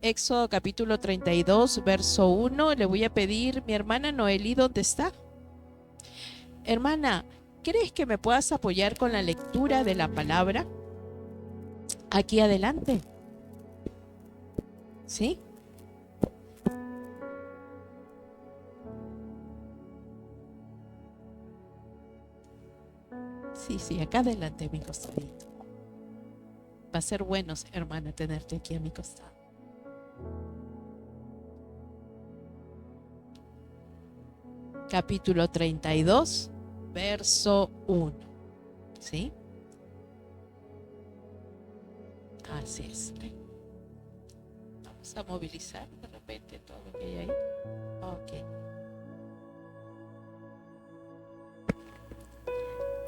Éxodo capítulo 32, verso 1. Le voy a pedir, mi hermana Noelí, ¿dónde está? Hermana, ¿crees que me puedas apoyar con la lectura de la palabra? Aquí adelante. ¿Sí? Sí, acá adelante, a mi costadito. Va a ser bueno, hermana, tenerte aquí a mi costado. Capítulo 32, verso 1. ¿Sí? Así es. Vamos a movilizar de repente todo lo que hay ahí. Ok.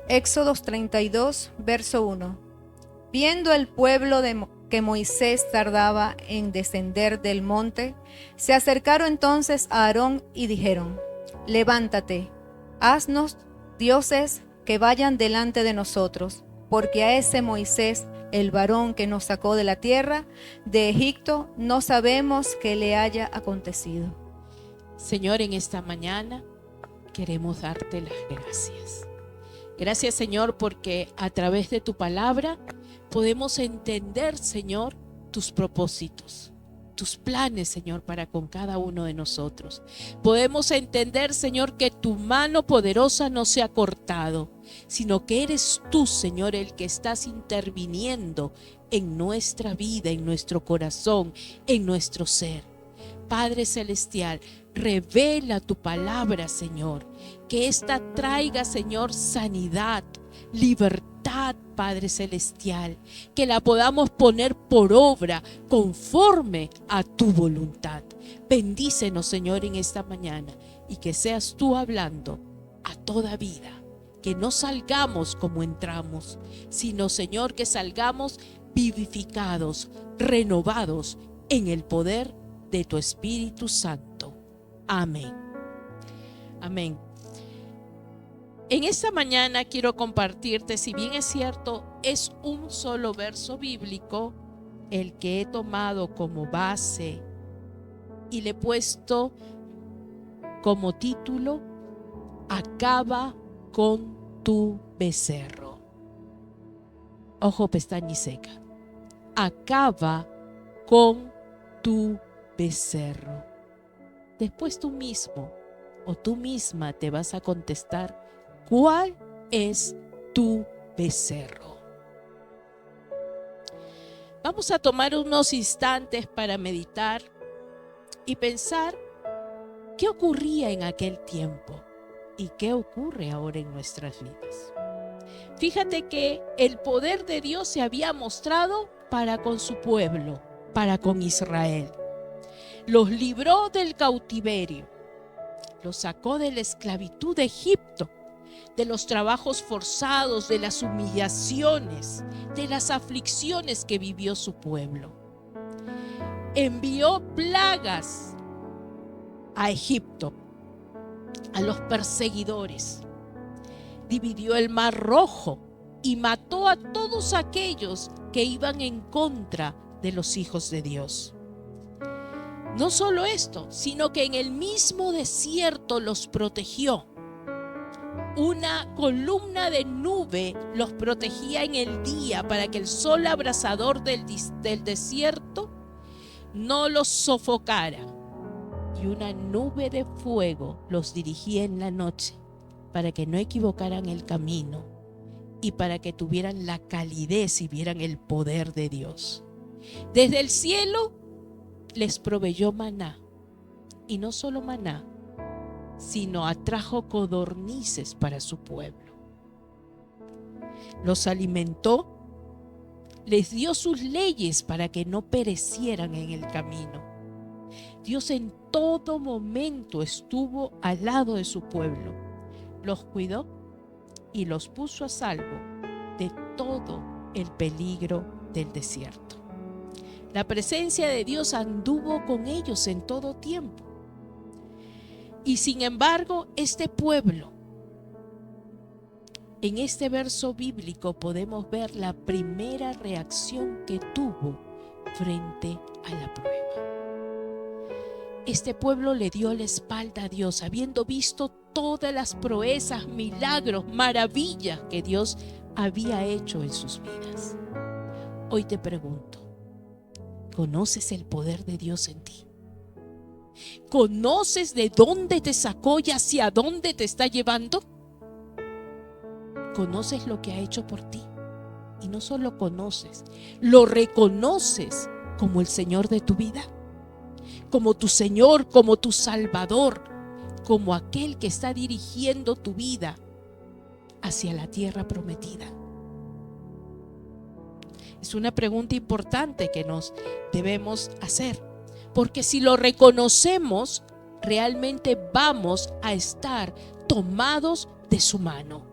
Éxodo 32, verso 1. Viendo el pueblo que Moisés tardaba en descender del monte, se acercaron entonces a Aarón y dijeron: Levántate, haznos dioses que vayan delante de nosotros, porque a ese Moisés, el varón que nos sacó de la tierra de Egipto, no sabemos qué le haya acontecido. Señor, en esta mañana queremos darte las gracias. Gracias, Señor, porque a través de tu palabra podemos entender, Señor, tus propósitos, tus planes, Señor, para con cada uno de nosotros. Podemos entender, Señor, que tu mano poderosa no se ha cortado, sino que eres tú, Señor, el que estás interviniendo en nuestra vida, en nuestro corazón, en nuestro ser. Padre Celestial, revela tu palabra, Señor, que ésta traiga, Señor, sanidad, libertad, Padre Celestial, que la podamos poner por obra conforme a tu voluntad. Bendícenos, Señor, en esta mañana, y que seas tú hablando a toda vida, que no salgamos como entramos, sino, Señor, que salgamos vivificados, renovados en el poder de tu Espíritu Santo. Amén. Amén. En esta mañana quiero compartirte, si bien es cierto, es un solo verso bíblico el que he tomado como base y le he puesto como título: Acaba con tu becerro. Ojo, pestaña y seca. Acaba con tu becerro. Después tú mismo o tú misma te vas a contestar cuál es tu becerro. Vamos a tomar unos instantes para meditar y pensar qué ocurría en aquel tiempo y qué ocurre ahora en nuestras vidas. Fíjate que el poder de Dios se había mostrado para con su pueblo, para con Israel. Los libró del cautiverio, los sacó de la esclavitud de Egipto, de los trabajos forzados, de las humillaciones, de las aflicciones que vivió su pueblo. Envió plagas a Egipto, a los perseguidores. Dividió el Mar Rojo y mató a todos aquellos que iban en contra de los hijos de Dios. No solo esto, sino que en el mismo desierto los protegió. Una columna de nube los protegía en el día para que el sol abrasador del desierto no los sofocara. Y una nube de fuego los dirigía en la noche para que no equivocaran el camino y para que tuvieran la calidez y vieran el poder de Dios. Desde el cielo les proveyó maná, y no solo maná, sino atrajo codornices para su pueblo. Los alimentó, les dio sus leyes para que no perecieran en el camino. Dios en todo momento estuvo al lado de su pueblo, los cuidó y los puso a salvo de todo el peligro del desierto. La presencia de Dios anduvo con ellos en todo tiempo. Y sin embargo, este pueblo, en este verso bíblico podemos ver la primera reacción que tuvo frente a la prueba. Este pueblo le dio la espalda a Dios, habiendo visto todas las proezas, milagros, maravillas que Dios había hecho en sus vidas. Hoy te pregunto, ¿conoces el poder de Dios en ti? ¿Conoces de dónde te sacó y hacia dónde te está llevando? ¿Conoces lo que ha hecho por ti? Y no solo conoces, lo reconoces como el Señor de tu vida, como tu Señor, como tu Salvador, como aquel que está dirigiendo tu vida hacia la tierra prometida. Es una pregunta importante que nos debemos hacer, porque si lo reconocemos, realmente vamos a estar tomados de su mano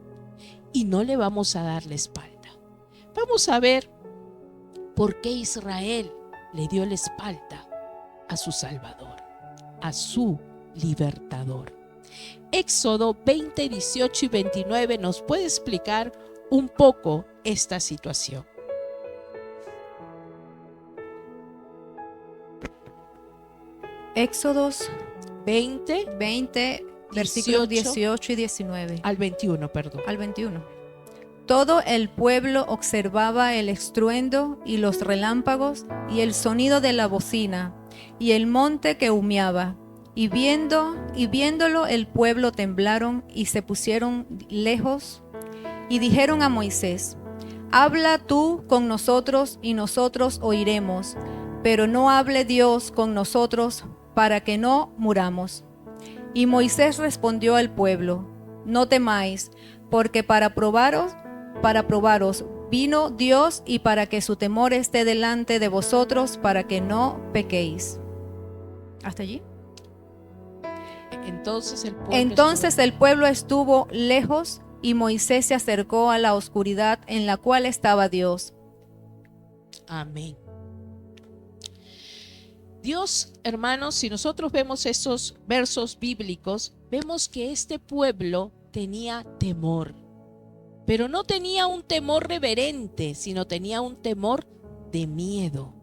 y no le vamos a dar la espalda. Vamos a ver por qué Israel le dio la espalda a su Salvador, a su libertador. Éxodo 20, 18 y 29 nos puede explicar un poco esta situación. Éxodos 20, versículos 18 y 19. Al 21, perdón. Al 21. Todo el pueblo observaba el estruendo y los relámpagos y el sonido de la bocina y el monte que humeaba. Y viéndolo el pueblo temblaron y se pusieron lejos y dijeron a Moisés: habla tú con nosotros y nosotros oiremos, pero no hable Dios con nosotros para que no muramos. Y Moisés respondió al pueblo: no temáis, porque para probaros vino Dios y para que su temor esté delante de vosotros, para que no pequéis. ¿Hasta allí? Entonces el pueblo estuvo lejos y Moisés se acercó a la oscuridad en la cual estaba Dios. Amén. Dios, hermanos, si nosotros vemos esos versos bíblicos, vemos que este pueblo tenía temor, pero no tenía un temor reverente, sino tenía un temor de miedo.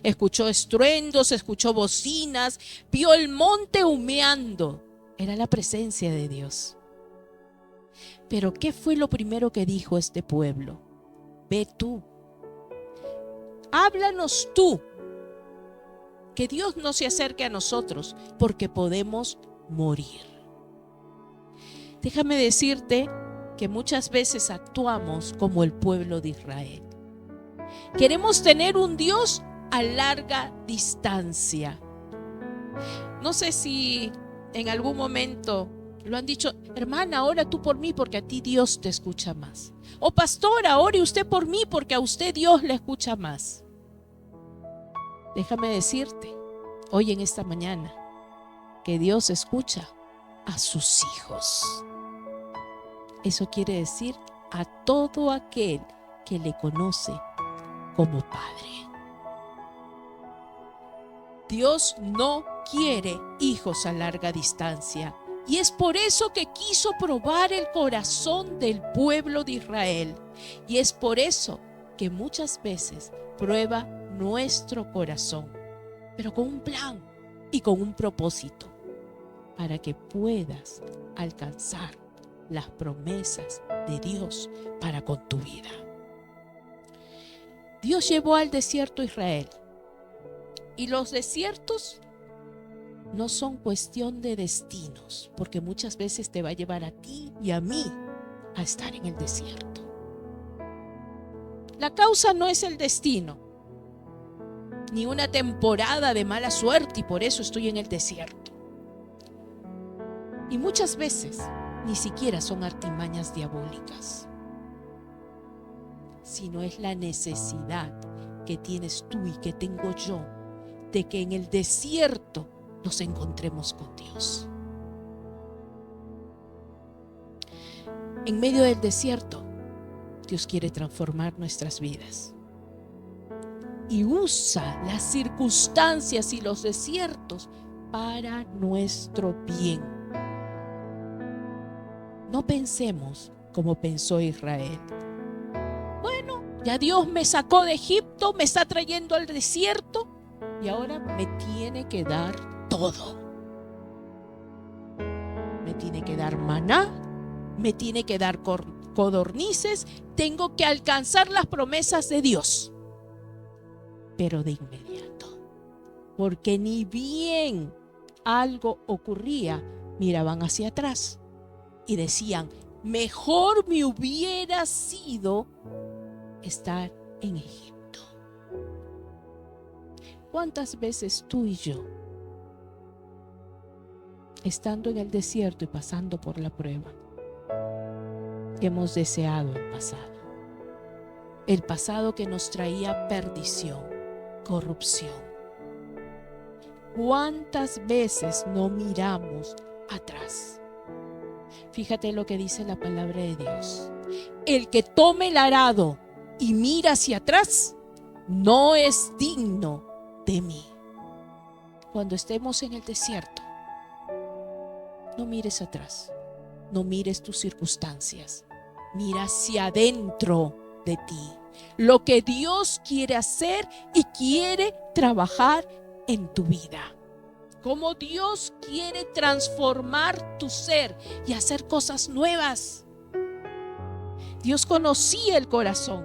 Escuchó estruendos, escuchó bocinas, vio el monte humeando. Era la presencia de Dios. Pero ¿qué fue lo primero que dijo este pueblo? Ve tú, háblanos tú, que Dios no se acerque a nosotros, porque podemos morir. Déjame decirte que muchas veces actuamos como el pueblo de Israel. Queremos tener un Dios a larga distancia. No sé si en algún momento lo han dicho: hermana, ora tú por mí porque a ti Dios te escucha más. O pastora, ore usted por mí porque a usted Dios le escucha más. Déjame decirte hoy en esta mañana que Dios escucha a sus hijos. Eso quiere decir a todo aquel que le conoce como Padre. Dios no quiere hijos a larga distancia, y es por eso que quiso probar el corazón del pueblo de Israel, y es por eso que muchas veces prueba nuestro corazón, pero con un plan y con un propósito, para que puedas alcanzar las promesas de Dios para con tu vida. Dios llevó al desierto a Israel, y los desiertos no son cuestión de destinos, porque muchas veces te va a llevar a ti y a mí a estar en el desierto. La causa no es el destino, ni una temporada de mala suerte y por eso estoy en el desierto. Y muchas veces ni siquiera son artimañas diabólicas, sino es la necesidad que tienes tú y que tengo yo de que en el desierto nos encontremos con Dios. En medio del desierto, Dios quiere transformar nuestras vidas y usa las circunstancias y los desiertos para nuestro bien. No pensemos como pensó Israel. Bueno, ya Dios me sacó de Egipto, me está trayendo al desierto, y ahora me tiene que dar todo. Me tiene que dar maná, me tiene que dar codornices, tengo que alcanzar las promesas de Dios. Pero de inmediato, porque ni bien algo ocurría, miraban hacia atrás y decían: mejor me hubiera sido estar en Egipto. ¿Cuántas veces tú y yo, estando en el desierto y pasando por la prueba, hemos deseado el pasado? El pasado que nos traía perdición, corrupción. ¿Cuántas veces no miramos atrás? Fíjate lo que dice la palabra de Dios. El que tome el arado y mira hacia atrás no es digno de mí. Cuando estemos en el desierto, no mires atrás, no mires tus circunstancias, mira hacia adentro de ti. Lo que Dios quiere hacer y quiere trabajar en tu vida. Cómo Dios quiere transformar tu ser y hacer cosas nuevas. Dios conocía el corazón.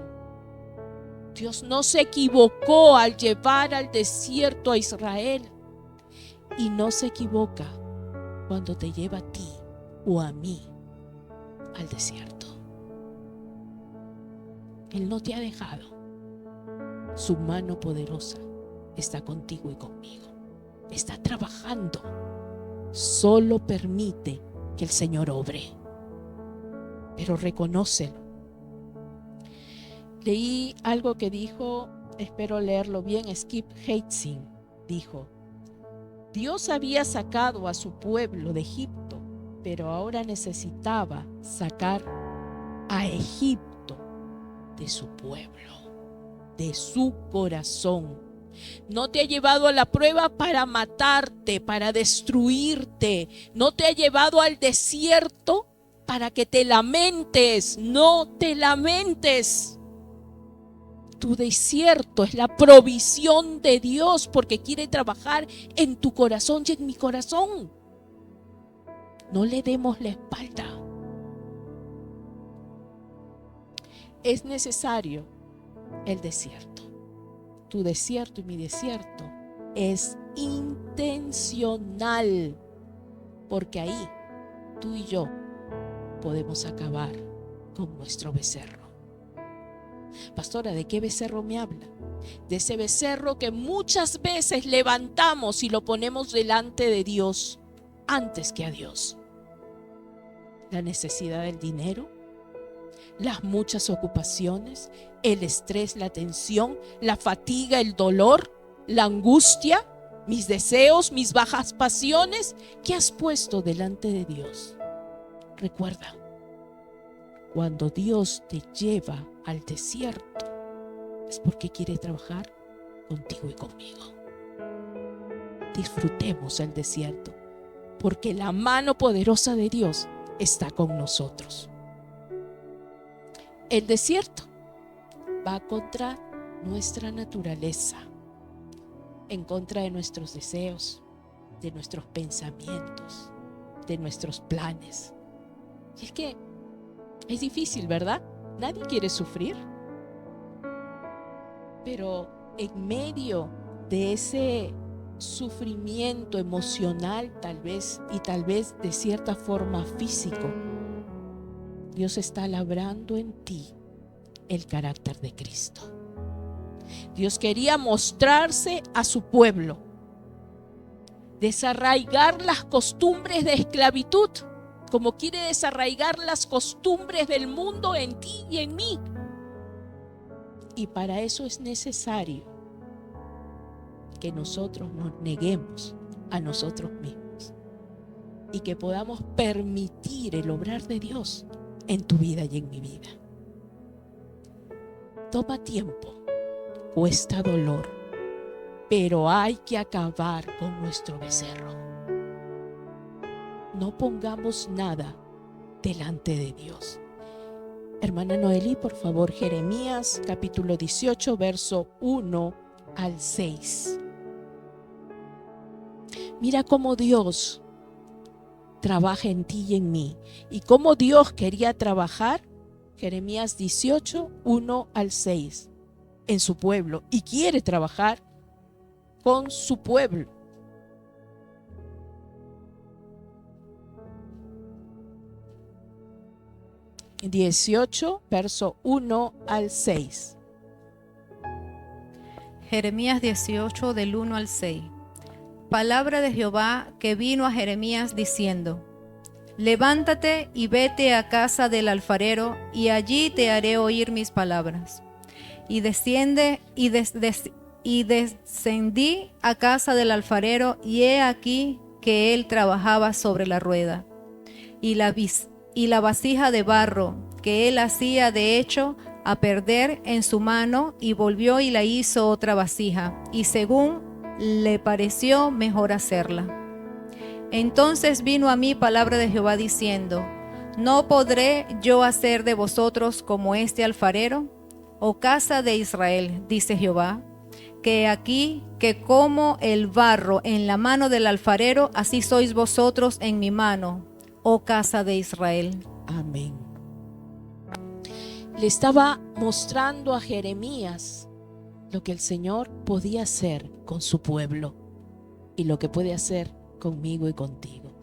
Dios no se equivocó al llevar al desierto a Israel. Y no se equivoca cuando te lleva a ti o a mí al desierto. Él no te ha dejado. Su mano poderosa está contigo y conmigo. Está trabajando. Solo permite que el Señor obre. Pero reconócelo. Leí algo que dijo, espero leerlo bien, Skip Heitzig. Dijo: Dios había sacado a su pueblo de Egipto, pero ahora necesitaba sacar a Egipto de su pueblo, de su corazón. No te ha llevado a la prueba para matarte, para destruirte. No te ha llevado al desierto para que te lamentes. No te lamentes. Tu desierto es la provisión de Dios, porque quiere trabajar en tu corazón y en mi corazón. No le demos la espalda. Es necesario el desierto. Tu desierto y mi desierto es intencional, porque ahí tú y yo podemos acabar con nuestro becerro. Pastora, ¿de qué becerro me habla? De ese becerro que muchas veces levantamos y lo ponemos delante de Dios antes que a Dios. La necesidad del dinero, las muchas ocupaciones, el estrés, la tensión, la fatiga, el dolor, la angustia, mis deseos, mis bajas pasiones. ¿Qué has puesto delante de Dios? Recuerda, cuando Dios te lleva al desierto, es porque quiere trabajar contigo y conmigo. Disfrutemos el desierto, porque la mano poderosa de Dios está con nosotros. El desierto va contra nuestra naturaleza, en contra de nuestros deseos, de nuestros pensamientos, de nuestros planes. Y es que es difícil, ¿verdad? Nadie quiere sufrir. Pero en medio de ese sufrimiento emocional, tal vez, y tal vez de cierta forma físico, Dios está labrando en ti el carácter de Cristo. Dios quería mostrarse a su pueblo, desarraigar las costumbres de esclavitud, como quiere desarraigar las costumbres del mundo en ti y en mí. Y para eso es necesario que nosotros nos neguemos a nosotros mismos y que podamos permitir el obrar de Dios en tu vida y en mi vida. Toma tiempo, cuesta dolor, pero hay que acabar con nuestro becerro. No pongamos nada delante de Dios. Hermana Noeli, por favor, Jeremías capítulo 18, verso 1 al 6. Mira cómo Dios trabaja en ti y en mí. Y cómo Dios quería trabajar, Jeremías 18, 1 al 6, en su pueblo. Y quiere trabajar con su pueblo. En 18, verso 1 al 6. Jeremías 18 del 1 al 6. Palabra de Jehová que vino a Jeremías diciendo: Levántate y vete a casa del alfarero, y allí te haré oír mis palabras. Y descendí a casa del alfarero, y he aquí que él trabajaba sobre la rueda. Y la vasija de barro que él hacía de hecho a perder en su mano, y volvió y la hizo otra vasija, y según le pareció mejor hacerla. Entonces vino a mí palabra de Jehová diciendo: ¿No podré yo hacer de vosotros como este alfarero? Oh casa de Israel, dice Jehová, que aquí, que como el barro en la mano del alfarero, así sois vosotros en mi mano, oh casa de Israel. Amén. Le estaba mostrando a Jeremías lo que el Señor podía hacer con su pueblo y lo que puede hacer conmigo y contigo.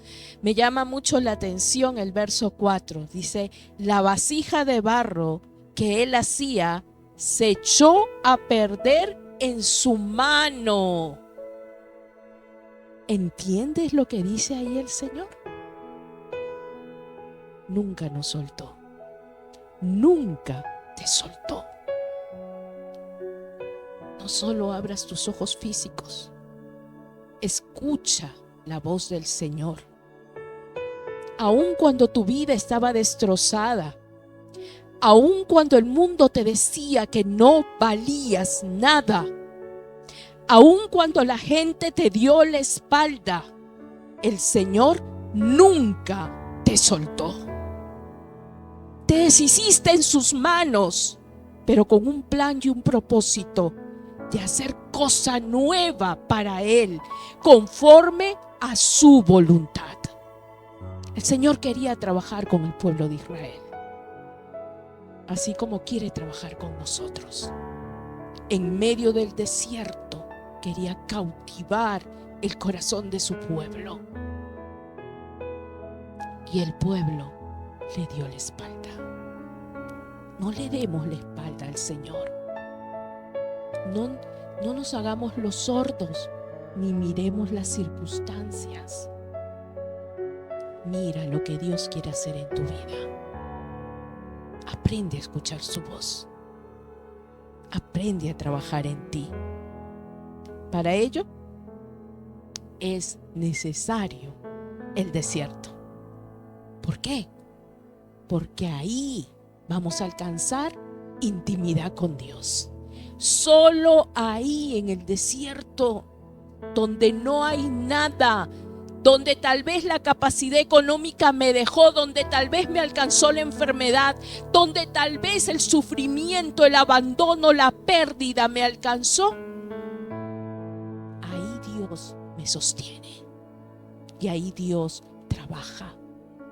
Me llama mucho la atención el verso 4. Dice: la vasija de barro que él hacía se echó a perder en su mano. ¿Entiendes lo que dice ahí el Señor? Nunca nos soltó. Nunca te soltó. No solo abras tus ojos físicos, escucha la voz del Señor. Aun cuando tu vida estaba destrozada, aun cuando el mundo te decía que no valías nada, aun cuando la gente te dio la espalda, el Señor nunca te soltó. Te deshiciste en sus manos, pero con un plan y un propósito de hacer cosa nueva para Él, conforme a su voluntad. El Señor quería trabajar con el pueblo de Israel, así como quiere trabajar con nosotros. En medio del desierto quería cautivar el corazón de su pueblo, y el pueblo le dio la espalda. No le demos la espalda al Señor. No nos hagamos los sordos, ni miremos las circunstancias. Mira lo que Dios quiere hacer en tu vida. Aprende a escuchar su voz. Aprende a trabajar en ti. Para ello es necesario el desierto. ¿Por qué? Porque ahí vamos a alcanzar intimidad con Dios. Solo ahí, en el desierto, donde no hay nada, donde tal vez la capacidad económica me dejó, donde tal vez me alcanzó la enfermedad, donde tal vez el sufrimiento, el abandono, la pérdida me alcanzó, ahí Dios me sostiene. Y ahí Dios trabaja,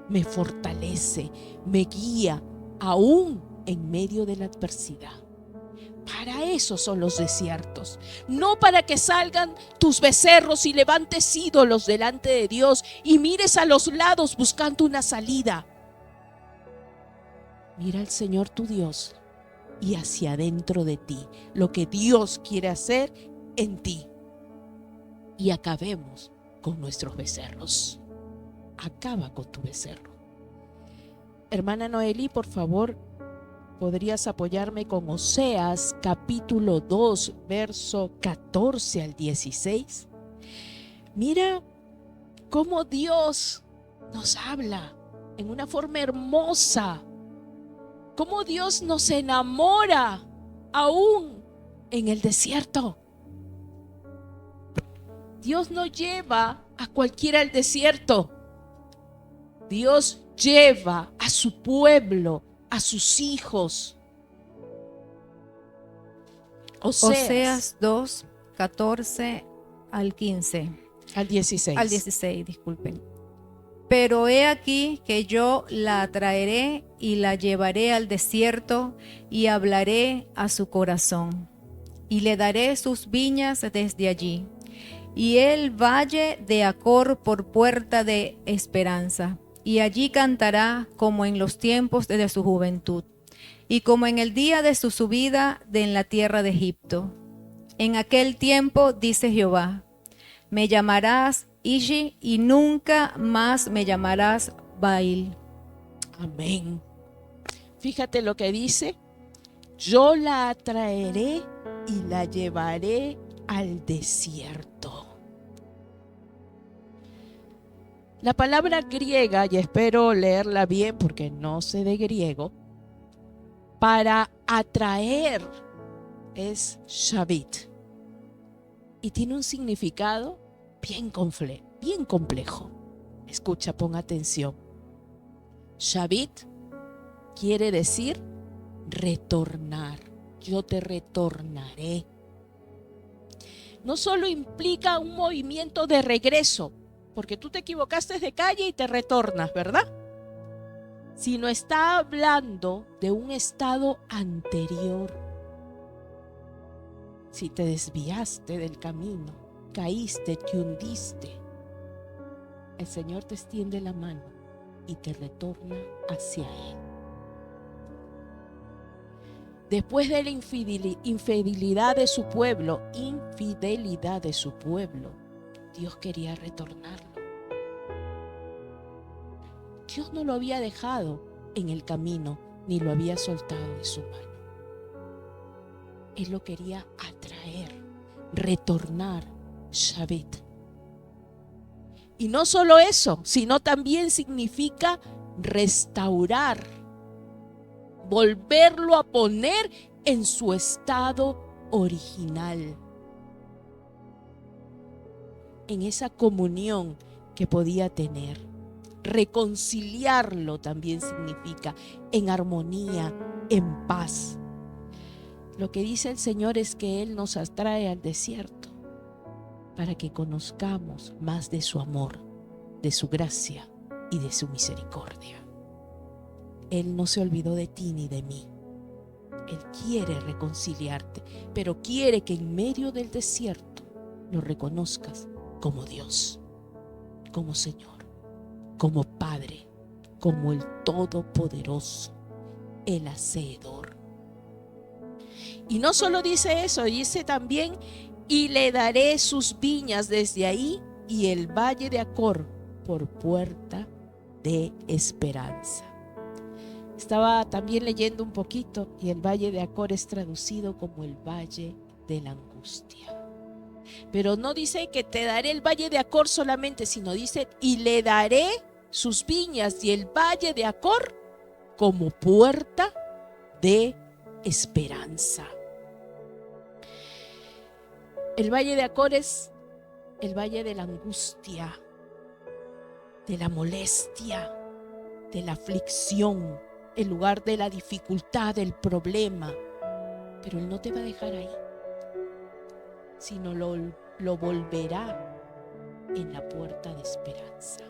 me fortalece, me guía, aún en medio de la adversidad. Para eso son los desiertos, no para que salgan tus becerros y levantes ídolos delante de Dios y mires a los lados buscando una salida. Mira al Señor tu Dios y hacia adentro de ti, lo que Dios quiere hacer en ti. Y acabemos con nuestros becerros. Acaba con tu becerro. Hermana Noeli, por favor, ¿podrías apoyarme con Oseas capítulo 2, verso 14 al 16? Mira cómo Dios nos habla en una forma hermosa. Cómo Dios nos enamora aún en el desierto. Dios no lleva a cualquiera al desierto. Dios lleva a su pueblo, a sus hijos. Oseas 2, 14 al 15. Al 16. Al 16, disculpen. Pero he aquí que yo la traeré y la llevaré al desierto y hablaré a su corazón y le daré sus viñas desde allí y el valle de Acor por puerta de esperanza, y allí cantará como en los tiempos de su juventud y como en el día de su subida de en la tierra de Egipto. En aquel tiempo, dice Jehová, me llamarás Ishi y nunca más me llamarás Baal. Amén. Fíjate lo que dice: yo la atraeré y la llevaré al desierto. La palabra griega, y espero leerla bien porque no sé de griego, para atraer es shavit, y tiene un significado bien complejo. Escucha, pon atención. Shavit quiere decir retornar. Yo te retornaré. No solo implica un movimiento de regreso, porque tú te equivocaste de calle y te retornas, ¿verdad? Sino está hablando de un estado anterior. Si te desviaste del camino, caíste, te hundiste, el Señor te extiende la mano y te retorna hacia Él. Después de la infidelidad de su pueblo, Dios quería retornarlo. Dios no lo había dejado en el camino, ni lo había soltado de su mano. Él lo quería atraer, retornar, Shavit. Y no solo eso, sino también significa restaurar, volverlo a poner en su estado original, en esa comunión que podía tener. Reconciliarlo también significa en armonía, en paz. Lo que dice el Señor es que Él nos atrae al desierto para que conozcamos más de su amor, de su gracia y de su misericordia. Él no se olvidó de ti ni de mí. Él quiere reconciliarte, pero quiere que en medio del desierto lo reconozcas como Dios, como Señor, como Padre, como el Todopoderoso, el Hacedor. Y no solo dice eso, dice también: y le daré sus viñas desde ahí y el valle de Acor por puerta de esperanza. Estaba también leyendo un poquito y el valle de Acor es traducido como el valle de la angustia. Pero no dice que te daré el valle de Acor solamente, sino dice: y le daré sus viñas y el valle de Acor como puerta de esperanza. El valle de Acor es el valle de la angustia, de la molestia, de la aflicción, el lugar de la dificultad, del problema. Pero Él no te va a dejar ahí, sino lo volverá en la puerta de esperanza,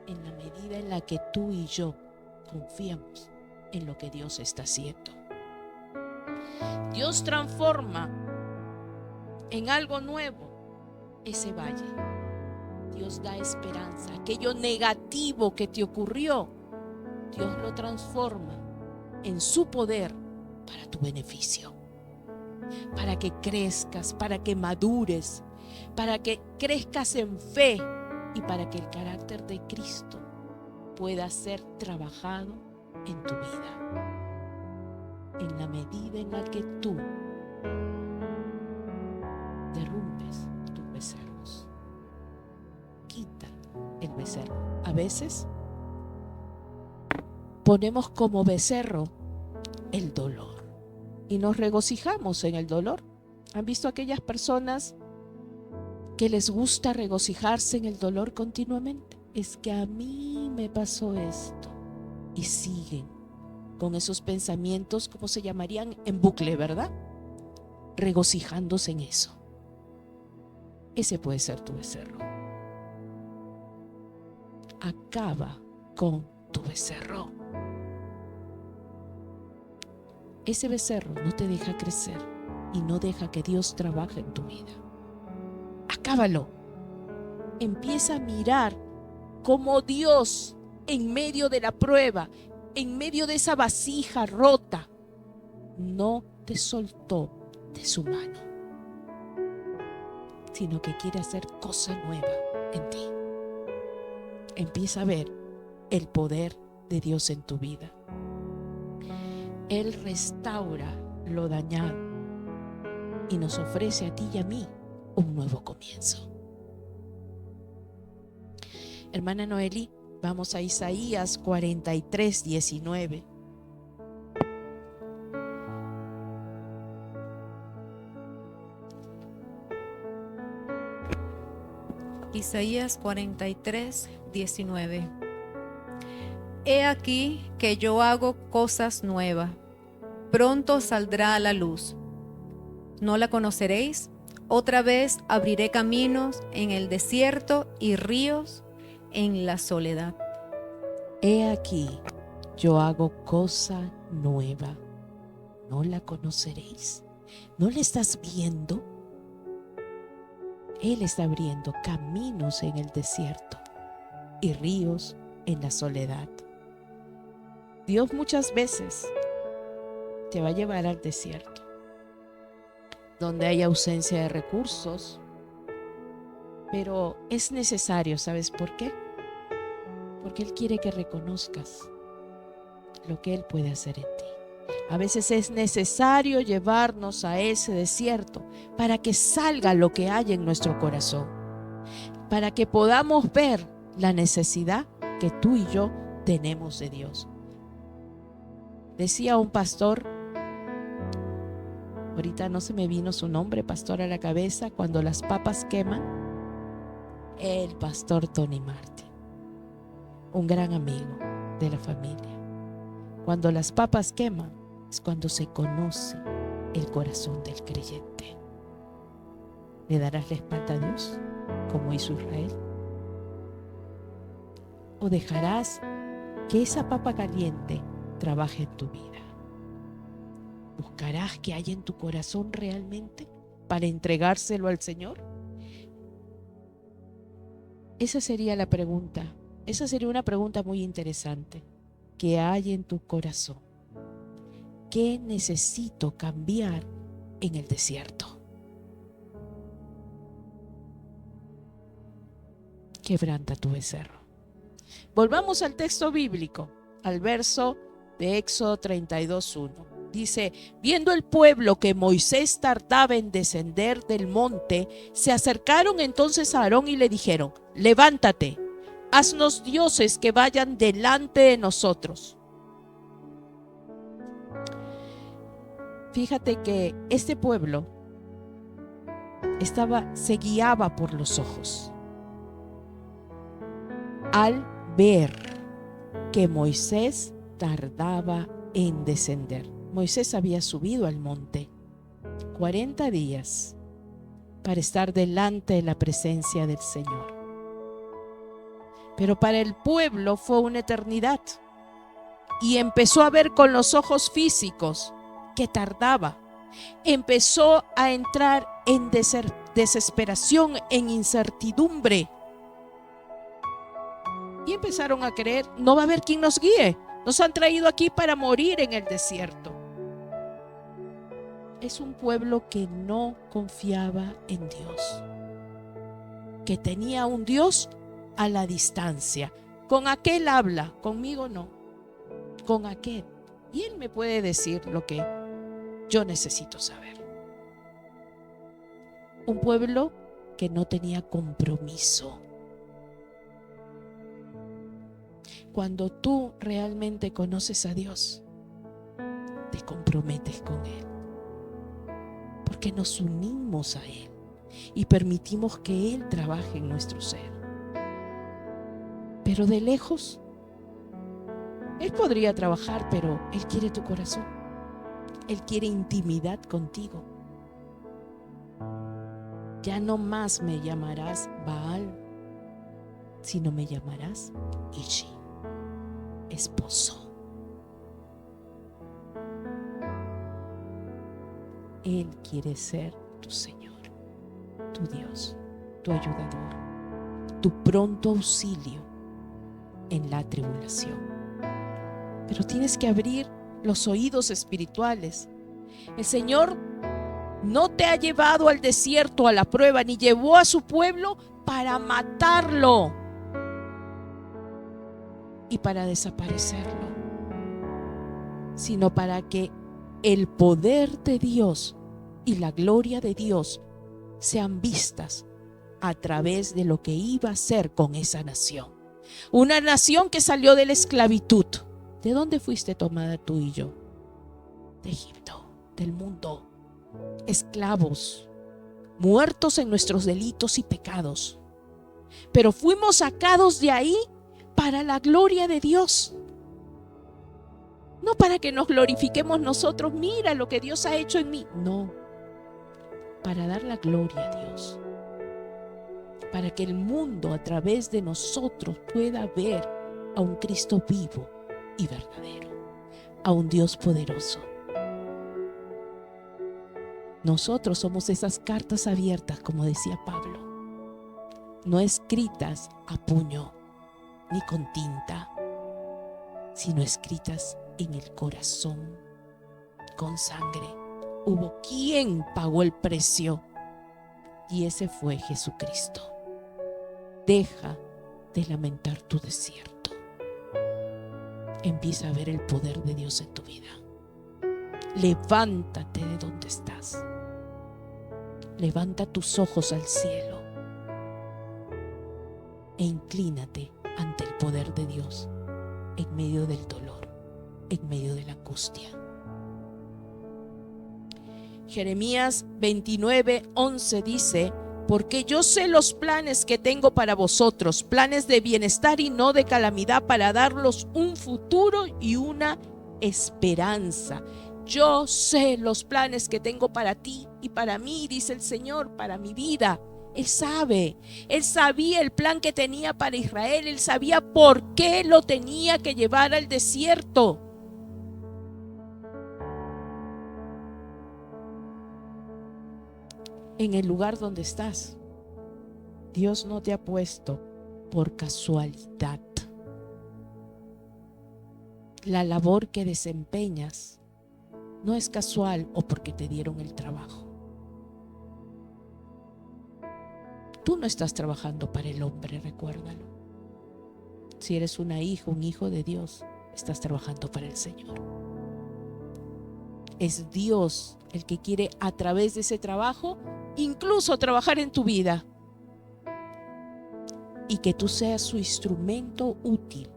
en la medida en la que tú y yo confiamos en lo que Dios está haciendo. Dios transforma en algo nuevo ese valle. Dios da esperanza. Aquello negativo que te ocurrió, Dios lo transforma en su poder para tu beneficio, para que crezcas, para que madures, para que crezcas en fe y para que el carácter de Cristo pueda ser trabajado en tu vida, en la medida en la que tú derrumbes tus becerros. Quita el becerro. A veces ponemos como becerro el dolor y nos regocijamos en el dolor. ¿Han visto aquellas personas que les gusta regocijarse en el dolor continuamente? Es que a mí me pasó esto, y siguen con esos pensamientos, ¿cómo se llamarían? En bucle, ¿verdad? Regocijándose en eso. ese puede ser tu becerro. Acaba con tu becerro. Ese becerro no te deja crecer y no deja que Dios trabaje en tu vida. Acábalo. Empieza a mirar cómo Dios, en medio de la prueba, en medio de esa vasija rota, no te soltó de su mano, sino que quiere hacer cosa nueva en ti. Empieza a ver el poder de Dios en tu vida. Él restaura lo dañado y nos ofrece a ti y a mí un nuevo comienzo. Hermana Noeli, vamos a Isaías 43:19. Isaías 43:19. He aquí que yo hago cosas nuevas, pronto saldrá a la luz. ¿No la conoceréis? Otra vez abriré caminos en el desierto y ríos en la soledad. He aquí, yo hago cosa nueva. ¿No la conoceréis? ¿No la estás viendo? Él está abriendo caminos en el desierto y ríos en la soledad. Dios muchas veces te va a llevar al desierto, donde hay ausencia de recursos, pero es necesario, ¿sabes por qué? Porque Él quiere que reconozcas lo que Él puede hacer en ti. A veces es necesario llevarnos a ese desierto para que salga lo que hay en nuestro corazón, para que podamos ver la necesidad que tú y yo tenemos de Dios. Decía un pastor, ahorita no se me vino su nombre, pastor, a la cabeza, cuando las papas queman, el pastor Tony Martin, un gran amigo de la familia. Cuando las papas queman es cuando se conoce el corazón del creyente. ¿Le darás la espalda a Dios como hizo Israel? ¿O dejarás que esa papa caliente trabaje en tu vida? ¿Buscarás qué hay en tu corazón realmente para entregárselo al Señor? Esa sería la pregunta. Esa sería una pregunta muy interesante. ¿Qué hay en tu corazón? ¿Qué necesito cambiar en el desierto? Quebranta tu becerro. Volvamos al texto bíblico, al verso de Éxodo 32:1. Dice: viendo el pueblo que Moisés tardaba en descender del monte, se acercaron entonces a Aarón y le dijeron: levántate, haznos dioses que vayan delante de nosotros. Fíjate que este pueblo se guiaba por los ojos al ver que Moisés tardaba en descender. Moisés había subido al monte 40 días para estar delante de la presencia del Señor. Pero para el pueblo fue una eternidad. Y empezó a ver con los ojos físicos que tardaba. Empezó a entrar en desesperación, en incertidumbre. Y empezaron a creer: no va a haber quien nos guíe. Nos han traído aquí para morir en el desierto. Es un pueblo que no confiaba en Dios, que tenía un Dios a la distancia. Con aquel habla, conmigo no. Con aquel. Y él me puede decir lo que yo necesito saber. Un pueblo que no tenía compromiso. Cuando tú realmente conoces a Dios, te comprometes con Él, porque nos unimos a Él y permitimos que Él trabaje en nuestro ser. Pero de lejos, Él podría trabajar, pero Él quiere tu corazón. Él quiere intimidad contigo. ya no más me llamarás Baal, sino me llamarás Ishi, esposo. Él quiere ser tu Señor, tu Dios, tu ayudador, tu pronto auxilio en la tribulación. Pero tienes que abrir los oídos espirituales. El Señor no te ha llevado al desierto, a la prueba, ni llevó a su pueblo para matarlo y para desaparecerlo, sino para que el poder de Dios y la gloria de Dios sean vistas a través de lo que iba a hacer con esa nación. Una nación que salió de la esclavitud. ¿De dónde fuiste tomada tú y yo? De Egipto, del mundo. Esclavos, muertos en nuestros delitos y pecados. Pero fuimos sacados de ahí para la gloria de Dios. No para que nos glorifiquemos nosotros, mira lo que Dios ha hecho en mí. No, para dar la gloria a Dios. Para que el mundo a través de nosotros pueda ver a un Cristo vivo y verdadero, a un Dios poderoso. Nosotros somos esas cartas abiertas, como decía Pablo, no escritas a puño ni con tinta, sino escritas en el corazón, con sangre. Hubo quien pagó el precio, y ese fue Jesucristo. Deja de lamentar tu desierto. Empieza a ver el poder de Dios en tu vida. Levántate de donde estás. Levanta tus ojos al cielo e inclínate ante el poder de Dios en medio del dolor, en medio de la angustia. Jeremías 29:11 dice: porque yo sé los planes que tengo para vosotros, planes de bienestar y no de calamidad, para darlos un futuro y una esperanza. Yo sé los planes que tengo para ti y para mí, dice el Señor, para mi vida. Él sabe, Él sabía el plan que tenía para Israel, Él sabía por qué lo tenía que llevar al desierto. En el lugar donde estás, Dios no te ha puesto por casualidad. La labor que desempeñas no es casual o porque te dieron el trabajo. Tú no estás trabajando para el hombre, recuérdalo. Si eres una hija, un hijo de Dios, estás trabajando para el Señor. Es Dios el que quiere a través de ese trabajo incluso trabajar en tu vida y que tú seas su instrumento útil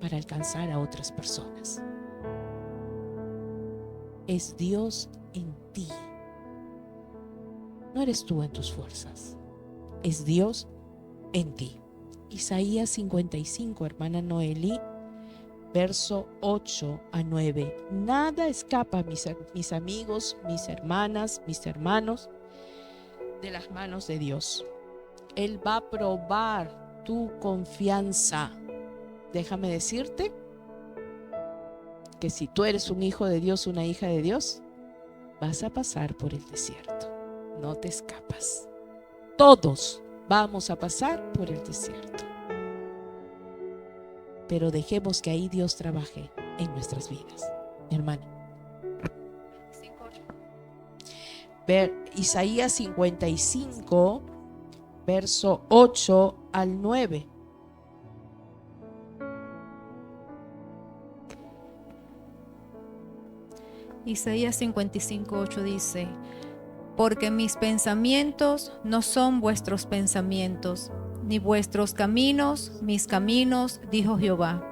para alcanzar a otras personas. Es Dios en ti. No eres tú en tus fuerzas. Es Dios en ti. Isaías 55, hermana Noeli, verso 8 a 9. Nada escapa, mis amigos, mis hermanas, mis hermanos, de las manos de Dios. Él va a probar tu confianza. Déjame decirte que si tú eres un hijo de Dios, una hija de Dios, vas a pasar por el desierto. No te escapas. Todos vamos a pasar por el desierto. Pero dejemos que ahí Dios trabaje en nuestras vidas, mi hermano. Isaías 55, verso 8 al 9. Isaías 55:8 dice: porque mis pensamientos no son vuestros pensamientos, ni vuestros caminos mis caminos, dijo Jehová.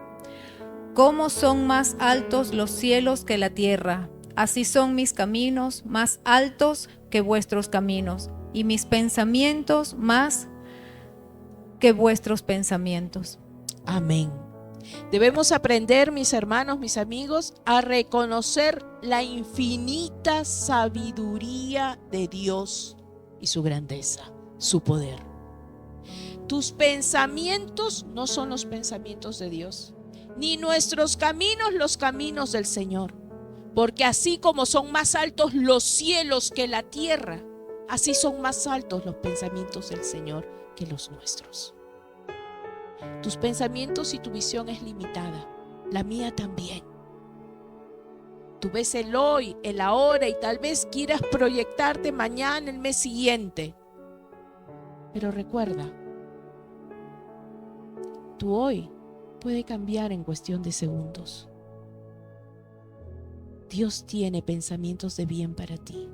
Cómo son más altos los cielos que la tierra, así son mis caminos más altos que vuestros caminos, y mis pensamientos más que vuestros pensamientos. Amén. Debemos aprender, mis hermanos, mis amigos, a reconocer la infinita sabiduría de Dios y su grandeza, su poder. Tus pensamientos no son los pensamientos de Dios, ni nuestros caminos los caminos del Señor. Porque así como son más altos los cielos que la tierra, así son más altos los pensamientos del Señor que los nuestros. Tus pensamientos y tu visión es limitada, la mía también. Tú ves el hoy, el ahora y tal vez quieras proyectarte mañana, el mes siguiente. Pero recuerda, tu hoy puede cambiar en cuestión de segundos. Dios tiene pensamientos de bien para ti.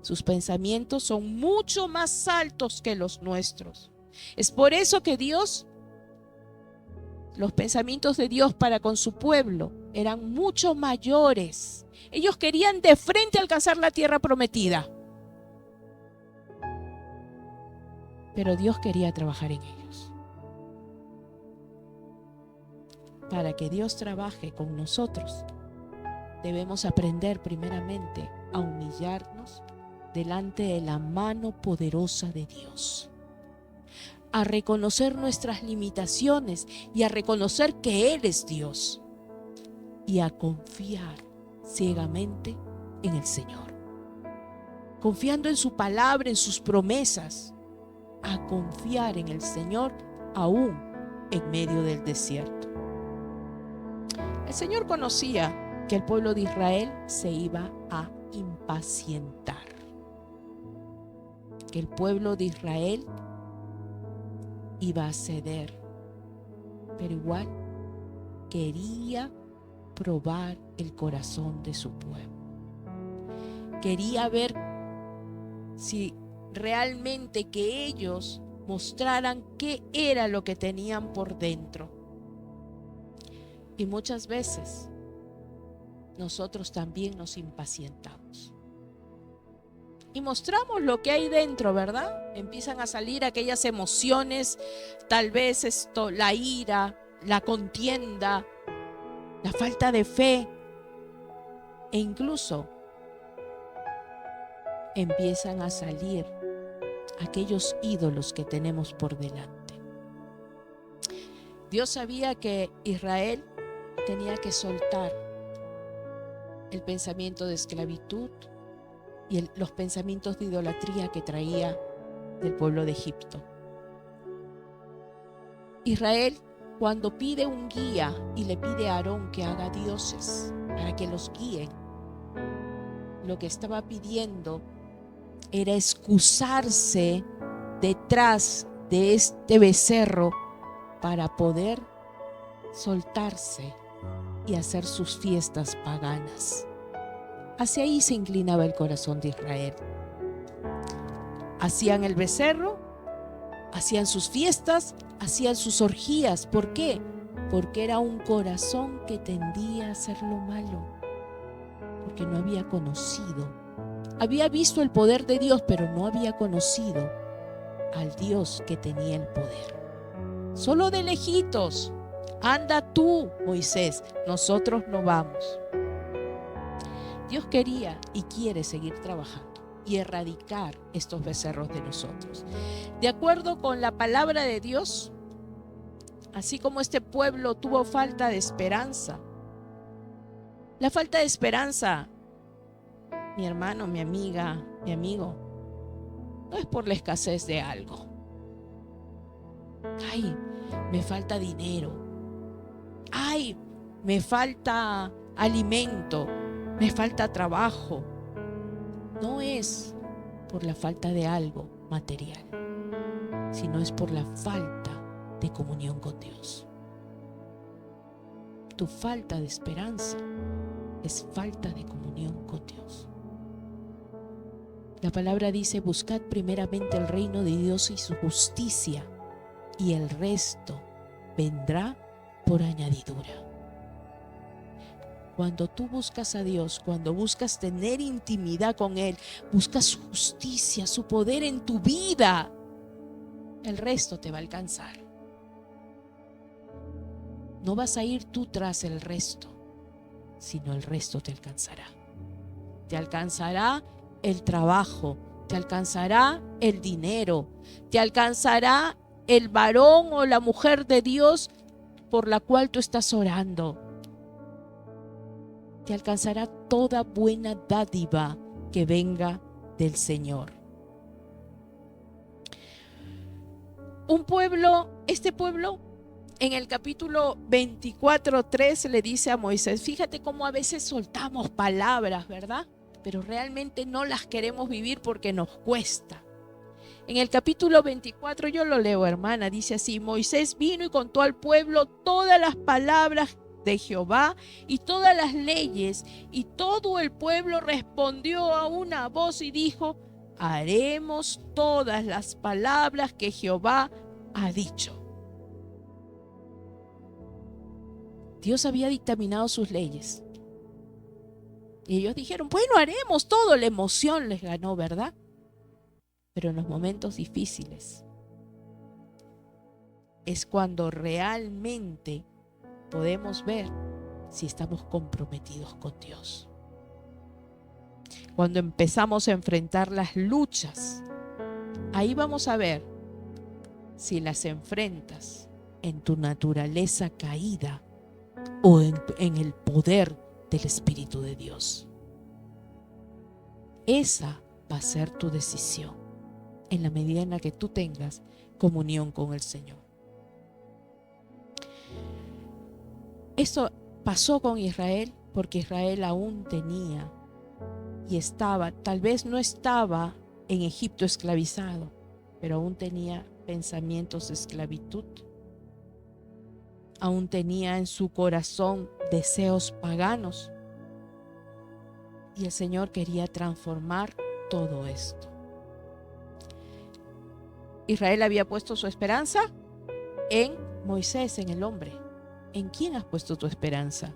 Sus pensamientos son mucho más altos que los nuestros. Es por eso que los pensamientos de Dios para con su pueblo eran mucho mayores. Ellos querían de frente alcanzar la tierra prometida. Pero Dios quería trabajar en ellos. Para que Dios trabaje con nosotros, debemos aprender primeramente a humillarnos delante de la mano poderosa de Dios, a reconocer nuestras limitaciones y a reconocer que Él es Dios y a confiar ciegamente en el Señor, confiando en su palabra, en sus promesas, a confiar en el Señor aún en medio del desierto. El Señor conocía que el pueblo de Israel se iba a impacientar, que el pueblo de Israel iba a ceder, pero igual quería probar el corazón de su pueblo. Quería ver si realmente que ellos mostraran qué era lo que tenían por dentro. Y muchas veces nosotros también nos impacientamos y mostramos lo que hay dentro, ¿verdad? Empiezan a salir aquellas emociones, tal vez la ira, la contienda, la falta de fe, e incluso empiezan a salir aquellos ídolos que tenemos por delante. Dios sabía que Israel tenía que soltar el pensamiento de esclavitud y los pensamientos de idolatría que traía del pueblo de Egipto. Israel, cuando pide un guía y le pide a Aarón que haga dioses para que los guíen, lo que estaba pidiendo era excusarse detrás de este becerro para poder soltarse y hacer sus fiestas paganas. Hacia ahí se inclinaba el corazón de Israel. Hacían el becerro, hacían sus fiestas, hacían sus orgías. ¿Por qué? Porque era un corazón que tendía a hacer lo malo, porque no había conocido. Había visto el poder de Dios, pero no había conocido al Dios que tenía el poder. Solo de lejitos. Anda tú, Moisés, nosotros no vamos. Dios quería y quiere seguir trabajando y erradicar estos becerros de nosotros. De acuerdo con la palabra de Dios, así como este pueblo tuvo falta de esperanza, la falta de esperanza, mi hermano, mi amiga, mi amigo, no es por la escasez de algo. Ay, me falta dinero. Ay, me falta alimento, me falta trabajo. No es por la falta de algo material, sino es por la falta de comunión con Dios. Tu falta de esperanza es falta de comunión con Dios. La palabra dice: buscad primeramente el reino de Dios y su justicia, y el resto vendrá por añadidura. Cuando tú buscas a Dios, cuando buscas tener intimidad con Él, buscas su justicia, su poder en tu vida, el resto te va a alcanzar. No vas a ir tú tras el resto, sino el resto te alcanzará. Te alcanzará el trabajo, te alcanzará el dinero, te alcanzará el varón o la mujer de Dios por la cual tú estás orando. Te alcanzará toda buena dádiva que venga del Señor. Este pueblo, en el capítulo 24:3 le dice a Moisés, fíjate cómo a veces soltamos palabras, ¿verdad? Pero realmente no las queremos vivir porque nos cuesta. En el capítulo 24, yo lo leo, hermana, dice así: Moisés vino y contó al pueblo todas las palabras de Jehová y todas las leyes, y todo el pueblo respondió a una voz y dijo: haremos todas las palabras que Jehová ha dicho. Dios había dictaminado sus leyes. Y ellos dijeron, bueno, haremos todo. La emoción les ganó, ¿verdad? Pero en los momentos difíciles es cuando realmente podemos ver si estamos comprometidos con Dios. Cuando empezamos a enfrentar las luchas, ahí vamos a ver si las enfrentas en tu naturaleza caída o en el poder del Espíritu de Dios. Esa va a ser tu decisión en la medida en la que tú tengas comunión con el Señor. Esto pasó con Israel porque Israel aún tenía y estaba, tal vez no estaba en Egipto esclavizado, pero aún tenía pensamientos de esclavitud. Aún tenía en su corazón deseos paganos. Y el Señor quería transformar todo esto. Israel había puesto su esperanza en Moisés, en el hombre. ¿En quién has puesto tu esperanza?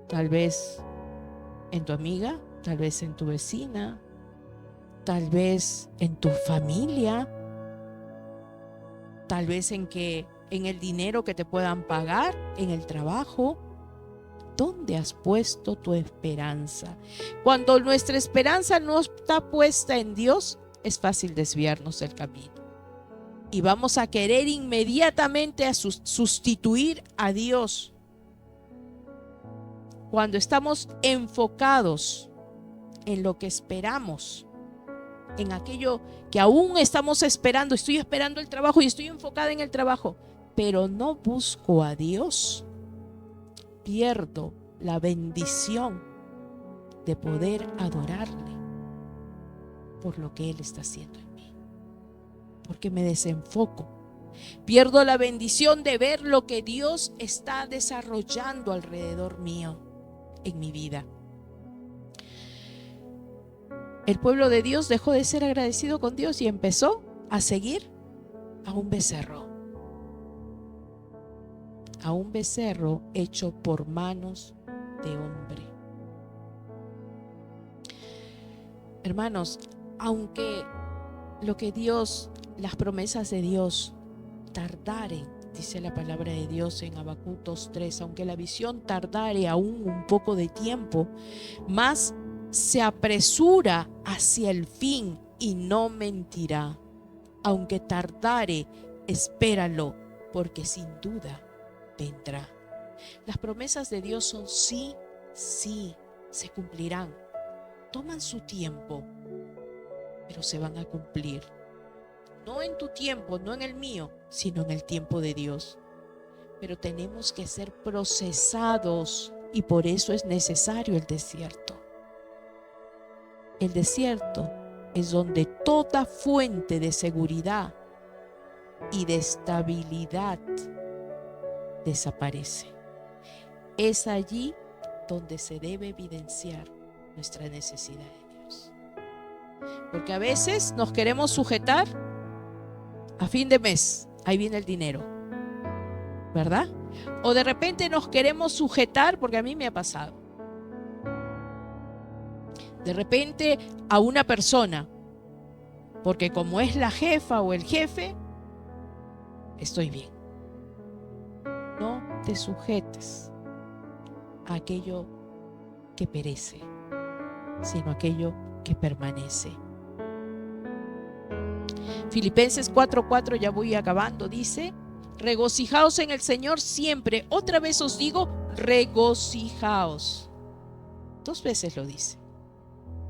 Tal vez en tu amiga, tal vez en tu vecina, tal vez en tu familia, tal vez en el dinero que te puedan pagar, en el trabajo. ¿Dónde has puesto tu esperanza? Cuando nuestra esperanza no está puesta en Dios, es fácil desviarnos del camino. Y vamos a querer inmediatamente sustituir a Dios. Cuando estamos enfocados en lo que esperamos, en aquello que aún estamos esperando, estoy esperando el trabajo y estoy enfocada en el trabajo, pero no busco a Dios, pierdo la bendición de poder adorarle por lo que Él está haciendo en mí, porque me desenfoco. Pierdo la bendición de ver lo que Dios está desarrollando alrededor mío, en mi vida. El pueblo de Dios dejó de ser agradecido con Dios y empezó a seguir a un becerro. A un becerro hecho por manos de hombre. Hermanos, aunque las promesas de Dios tardaren, dice la palabra de Dios en Habacuc 2:3, aunque la visión tardare aún un poco de tiempo, más se apresura hacia el fin y no mentirá. Aunque tardare, espéralo, porque sin duda vendrá. Las promesas de Dios son sí, sí, se cumplirán. Toman su tiempo, pero se van a cumplir. No en tu tiempo, no en el mío, sino en el tiempo de Dios. Pero tenemos que ser procesados y por eso es necesario el desierto. El desierto es donde toda fuente de seguridad y de estabilidad desaparece. Es allí donde se debe evidenciar nuestra necesidad de Dios. Porque a veces nos queremos sujetar a fin de mes, ahí viene el dinero, ¿verdad? O de repente nos queremos sujetar, porque a mí me ha pasado, de repente a una persona, porque como es la jefa o el jefe, estoy bien. No te sujetes a aquello que perece, sino a aquello que permanece. Filipenses 4:4, ya voy acabando, dice: regocijaos en el Señor siempre. Otra vez os digo, regocijaos. 2 veces lo dice.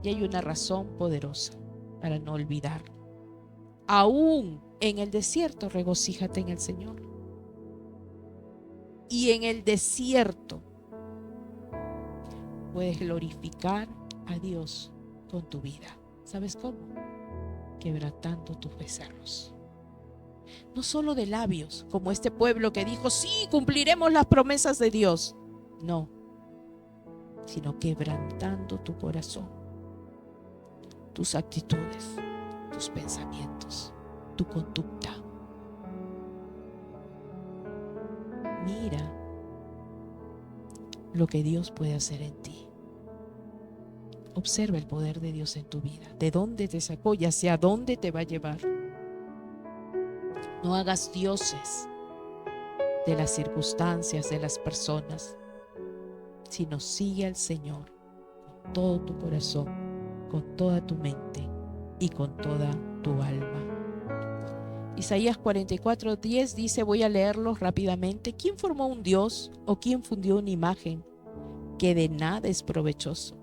Y hay una razón poderosa para no olvidarlo. Aún en el desierto, regocíjate en el Señor. Y en el desierto puedes glorificar a Dios con tu vida. ¿Sabes cómo? Quebrantando tus becerros. No solo de labios, como este pueblo que dijo, sí, cumpliremos las promesas de Dios. No, sino quebrantando tu corazón, tus actitudes, tus pensamientos, tu conducta. Mira lo que Dios puede hacer en ti. Observa el poder de Dios en tu vida, de dónde te sacó y hacia dónde te va a llevar. No hagas dioses de las circunstancias, de las personas, sino sigue al Señor con todo tu corazón, con toda tu mente y con toda tu alma. Isaías 44:10 dice, voy a leerlo rápidamente: ¿quién formó un Dios o quién fundió una imagen que de nada es provechoso?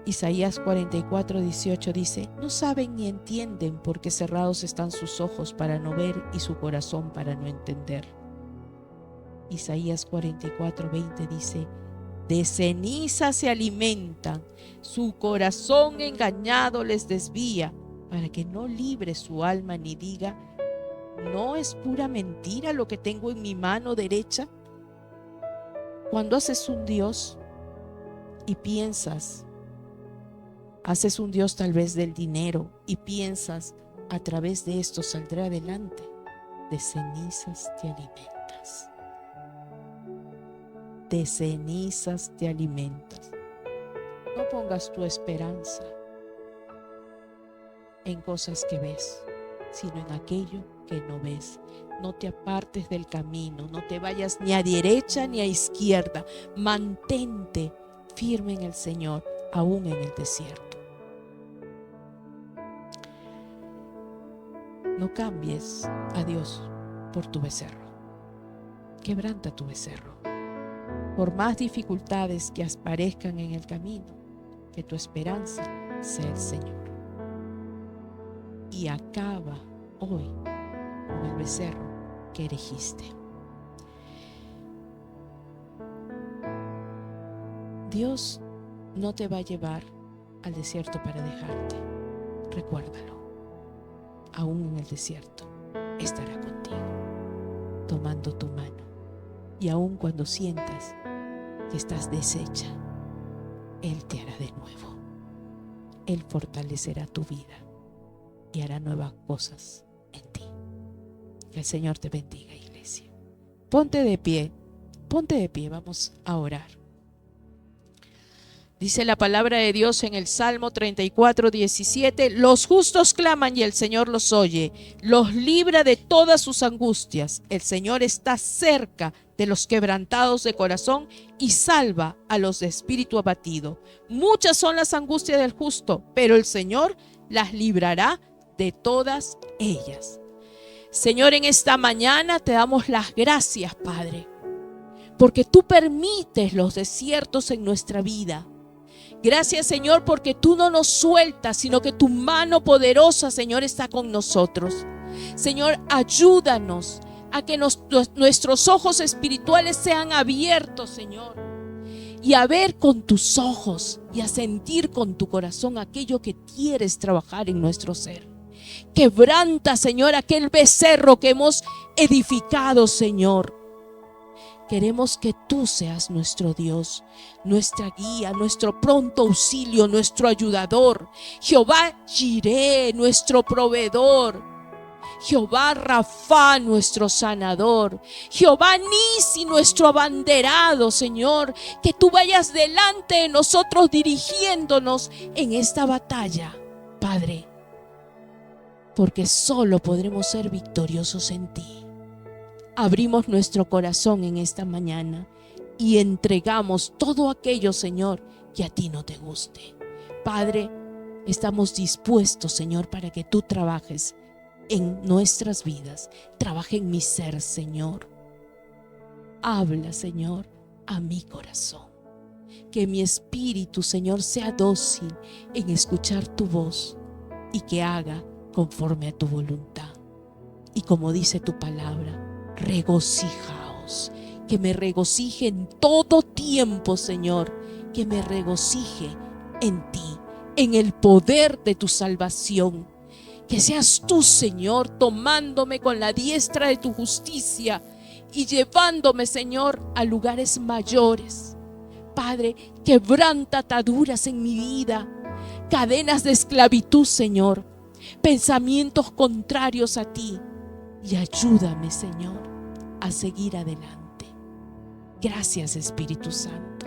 Isaías 44:18 dice, no saben ni entienden porque cerrados están sus ojos para no ver y su corazón para no entender. Isaías 44:20 dice, de ceniza se alimentan, su corazón engañado les desvía, para que no libre su alma ni diga, ¿no es pura mentira lo que tengo en mi mano derecha? Cuando haces un Dios y piensas, haces un Dios tal vez del dinero y piensas, a través de esto saldré adelante, de cenizas te alimentas. De cenizas te alimentas. No pongas tu esperanza en cosas que ves, sino en aquello que no ves. No te apartes del camino, no te vayas ni a derecha ni a izquierda. Mantente firme en el Señor, aún en el desierto. No cambies a Dios por tu becerro. Quebranta tu becerro. Por más dificultades que aparezcan en el camino, que tu esperanza sea el Señor. Y acaba hoy con el becerro que erigiste. Dios no te va a llevar al desierto para dejarte. Recuérdalo. Aún en el desierto estará contigo, tomando tu mano. Y aun cuando sientas que estás deshecha, Él te hará de nuevo. Él fortalecerá tu vida y hará nuevas cosas en ti. Que el Señor te bendiga, iglesia. Ponte de pie, vamos a orar. Dice la palabra de Dios en el Salmo 34:17, los justos claman y el Señor los oye, los libra de todas sus angustias. El Señor está cerca de los quebrantados de corazón y salva a los de espíritu abatido. Muchas son las angustias del justo, pero el Señor las librará de todas ellas. Señor, en esta mañana te damos las gracias, Padre, porque tú permites los desiertos en nuestra vida. Gracias, Señor, porque tú no nos sueltas, sino que tu mano poderosa, Señor, está con nosotros. Señor, ayúdanos a que nuestros ojos espirituales sean abiertos, Señor, y a ver con tus ojos y a sentir con tu corazón aquello que quieres trabajar en nuestro ser. Quebranta, Señor, aquel becerro que hemos edificado, Señor. Queremos que tú seas nuestro Dios, nuestra guía, nuestro pronto auxilio, nuestro ayudador. Jehová Jireh, nuestro proveedor. Jehová Rafa, nuestro sanador. Jehová Nisi, nuestro abanderado, Señor. Que tú vayas delante de nosotros dirigiéndonos en esta batalla, Padre. Porque solo podremos ser victoriosos en ti. Abrimos nuestro corazón en esta mañana y entregamos todo aquello, Señor, que a ti no te guste. Padre, Estamos dispuestos, Señor, para que tú trabajes en nuestras vidas. Trabaja en mi ser, Señor. Habla, Señor, a mi corazón. Que mi espíritu, Señor, sea dócil en escuchar tu voz y que haga conforme a tu voluntad. Y como dice tu palabra, regocijaos. Que me regocije en todo tiempo, Señor. Que me regocije en ti, en el poder de tu salvación. Que seas tú, Señor, tomándome con la diestra de tu justicia y llevándome, Señor, a lugares mayores. Padre, quebranta ataduras en mi vida, cadenas de esclavitud, Señor, pensamientos contrarios a ti, y ayúdame, Señor, a seguir adelante. Gracias, Espíritu Santo.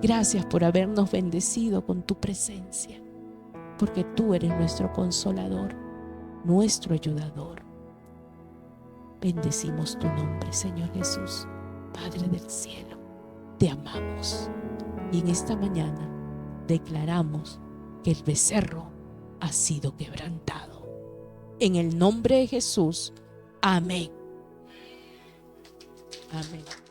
Gracias por habernos bendecido con tu presencia, porque tú eres nuestro consolador, nuestro ayudador. Bendecimos tu nombre, Señor Jesús, Padre del cielo. Te amamos. Y en esta mañana declaramos que el becerro ha sido quebrantado. En el nombre de Jesús. Amén. Amén.